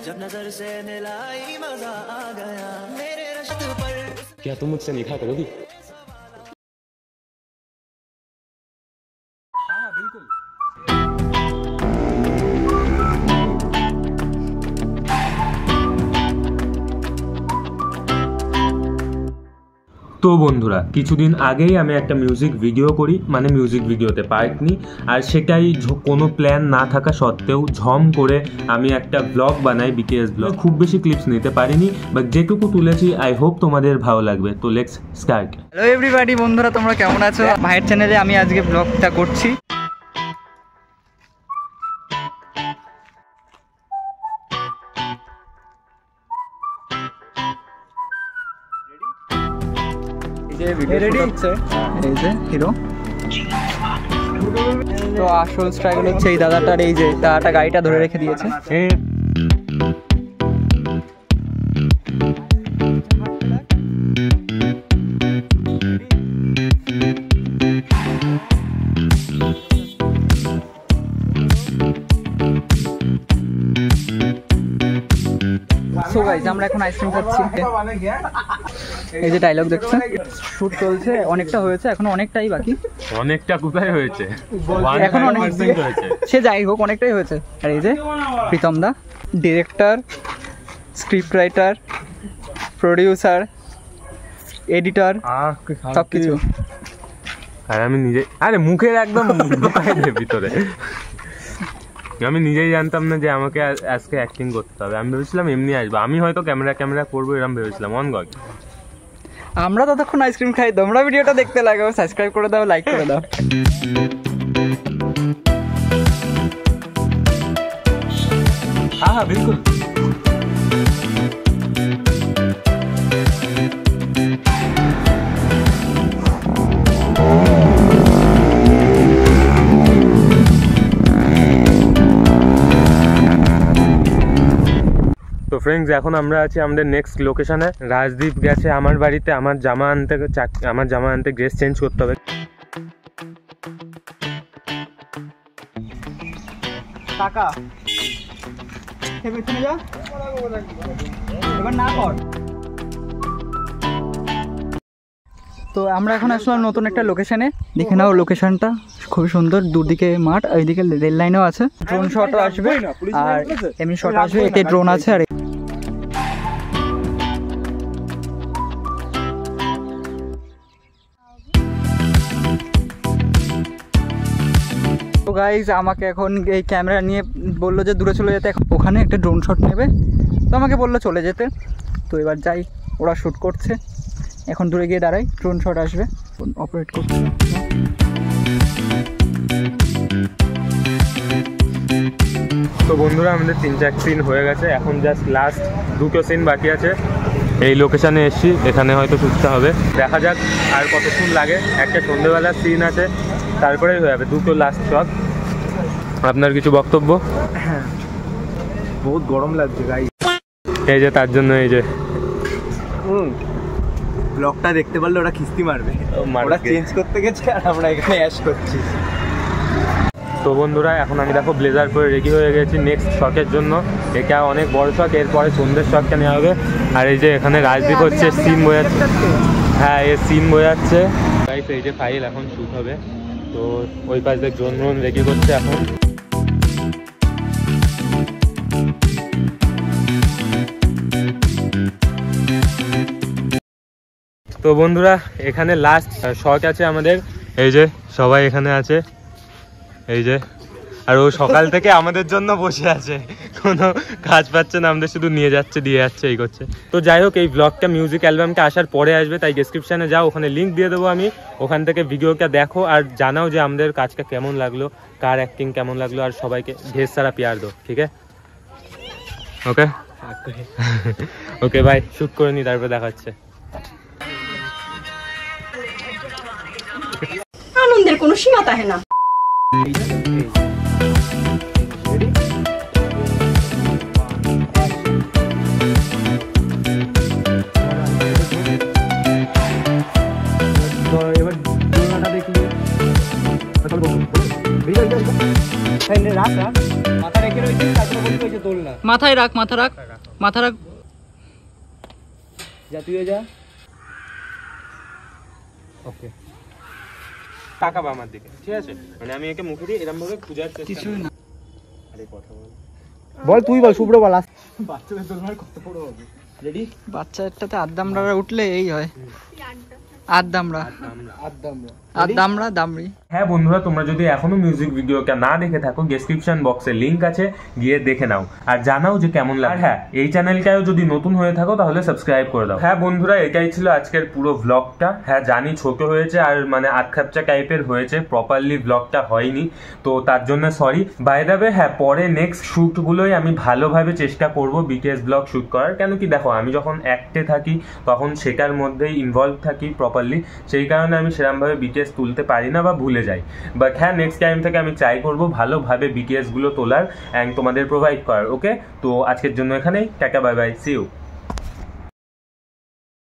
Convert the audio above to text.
जब नजर से मिलाई मजा आ गया मेरे रश्क पर। क्या तुम मुझसे निकाह करोगी? हाँ बिल्कुल। তো বন্ধুরা কিছুদিন আগেই আমি একটা মিউজিক ভিডিও করি, মানে মিউজিক ভিডিওতে পার্ট নিই, আর সেটাই কোনো প্ল্যান না থাকা সত্ত্বেও ঝম করে আমি একটা ব্লগ বানাই, বিকেএস ব্লগ। খুব বেশি ক্লিপস নিতে পারিনি, বাট যেটুকু তুলেছি আই হোপ তোমাদের ভালো লাগবে। তো লেটস স্টার্ট। হ্যালো এভরিবাডি, বন্ধুরা তোমরা কেমন আছো? ভাইয়ের চ্যানেলে আমি আজকে ব্লগটা করছি। হিরো তো আসল স্ট্রাগল হচ্ছে এই দাদাটার, এই যে দাদাটা গাড়িটা ধরে রেখে দিয়েছে। সো গাইস আমরা এখন আইসক্রিম খাচ্ছি। এই যে ডায়লগ দেখছেন, শুট চলছে, অনেকটা হয়েছে, এখনো অনেকটাই বাকি। অনেকটা কোথায় হয়েছে? এখন অনেক হয়েছে, সে যাই হোক অনেকটাই হয়েছে। আর এই যে Pritam da, director, script writer, producer, editor, সব কিছু। আর আমি নিজে, আরে মুখের একদম ভিতরে আমি নিজেই জানতাম না যে আমাকে আজকে অ্যাক্টিং করতে হবে। আমি ভেবেছিলাম এমনি আসবো, আমি হয়তো ক্যামেরা করবো এরকম ভেবেছিলাম। অন গড, আমরা ততক্ষণ আইসক্রিম খাই, তোমরা ভিডিওটা দেখতে লাগো, সাবস্ক্রাইব করে দাও, লাইক করে দাও। হ্যাঁ হ্যাঁ বিলকুল। তো ফ্রেন্ডস এখন আমরা আছি আমাদের নেক্সট লোকেশনে। রাজদীপ গেছে আমার বাড়িতে আমার জামা আনতে ড্রেস চেঞ্জ করতে হবে। টাকা যা এবার না কর। তো আমরা এখন আসলাম নতুন একটা লোকেশনে, দেখে নাও লোকেশনটা খুবই সুন্দর। দুদিকে মাঠ, এইদিকে রেল লাইনও আছে, ড্রোন শটও আসবে আর এমনি শট আসবে, এতে ড্রোন আছে। আর তো গাইজ আমাকে এখন এই ক্যামেরা নিয়ে বললো যে দূরে চলে যেতে, ওখানে একটা ড্রোন শট নেবে, তো আমাকে বললো চলে যেতে। তো এবার যাই, ওরা শ্যুট করছে, এখন দূরে গিয়ে দাঁড়াই, ড্রোন শট আসবে, অপারেট করছে। তো বন্ধুরা আমাদের 3-4 সিন হয়ে গেছে, এখন জাস্ট লাস্ট 2টো সিন বাকি আছে। এই লোকেশানে এসছি, এখানে হয়তো শ্যুটটা হবে, দেখা যাক আর কতক্ষণ লাগে। একটা সন্ধ্যেবেলার সিন আছে, তারপরেই হয়ে যাবে 2টো লাস্ট শট। আপনার কিছু বক্তব্য? হ্যাঁ, বহুত গরম লাগছে গাই। এই যে তার জন্য এই যে ব্লগটা দেখতে পারলে ওরা খিস্তি মারবে, ওরা চেঞ্জ করতে গেছে আর আমরা এখানে অ্যাশ করছি। তো বন্ধুরা এখন আমি দেখো ব্লেজার পরে রেডি হয়ে গেছি নেক্সট শটের জন্য। এটা অনেক বড় শট, এরপরে সন্ধ্যের শটটা নেওয়া হবে। আর এই যে এখানে রাজদীপ হচ্ছে সিন বোঝাচ্ছে, হ্যাঁ এই সিন বোঝাচ্ছে। এই যে ফাইল এখন শ্যুট হবে, তো ওই পাশ দিয়ে ড্রোন রেডি করছে এখন। তো বন্ধুরা এখানে লাস্ট শট আছে আমাদের, এই যে সবাই এখানে আছে, এই যে। আর ও সকাল থেকে আমাদের জন্য বসে আছে, কোনো কাজ পাচ্ছে না, আমাদের শুধু নিয়ে যাচ্ছে, দিয়ে যাচ্ছে, এই করছে। তো যাই হোক এই ব্লগটা মিউজিক অ্যালবামটা আসার পরে আসবে, তাই ডেসক্রিপশানে যাও, ওখানে লিঙ্ক দিয়ে দেবো আমি, ওখান থেকে ভিডিওটা দেখো আর জানাও যে আমাদের কাজটা কেমন লাগলো, কার অ্যাক্টিং কেমন লাগলো। আর সবাইকে ঢের সারা প্যার দো, ঠিক আছে? ওকে ওকে ভাই, শ্যুট করে নি, তারপরে দেখাচ্ছে। আনন্দের কোনো সীমা থাকে না। এবার দেখলি মাথা রেখে রয়েছে, মাথায় রাখ, মাথা রাখ, মাথা রাখ। যা তুইও যা। ওকে, তাকাবা আমার দিকে, ঠিক আছে? মানে আমি একে মুখে দিয়ে এরকম ভাবে খুঁজার চেষ্টা কিছুই না। আরে কথা বল, বল তুই বল, শুভ্র বল। বাচ্চাদের দোলনার কত বড় হবে? রেডি? বাচ্চাটাতে আদ্দামরা উঠলে এই হয়, আদ্দামরা, আদ্দামরা। আদ্দামরা, দামড়ি। হ্যাঁ বন্ধুরা, তোমরা যদি এখনো মিউজিক ভিডিওটা না দেখে থাকো, ডেসক্রিপশন বক্সে লিংক আছে, গিয়ে দেখে নাও আর জানাও যে কেমন লাগে। হ্যাঁ, এই চ্যানেলটাও যদি নতুন হয়ে থাকো তাহলে সাবস্ক্রাইব করে দাও। হ্যাঁ বন্ধুরা, এটাই ছিল আজকের পুরো ব্লগটা। হ্যাঁ জানি ছোট হয়েছে আর মানে আটখাপচা টাইপের হয়েছে, প্রপারলি ব্লগটা হয়নি, তো তার জন্য সরি। বাই দ্য ওয়ে, হ্যাঁ পরে নেক্সট শ্যুটগুলোই আমি ভালোভাবে চেষ্টা করব বিটিএস ব্লগ শ্যুট করার। কেন কি দেখো, আমি যখন অ্যাক্টে থাকি তখন সেটার মধ্যেই ইনভলভ থাকি প্রপারলি, সেই কারণে আমি সেরকমভাবে বিটিএস তুলতে পারি না বা ভুলে যাই। বাট হ্যাঁ, নেক্সট টাইম থেকে আমি ট্রাই করবো ভালোভাবে বিটিএস গুলো তোলার অ্যান্ড তোমাদের প্রোভাইড করার। ওকে, তো আজকের জন্য এখানেই, tata, bye bye, see you.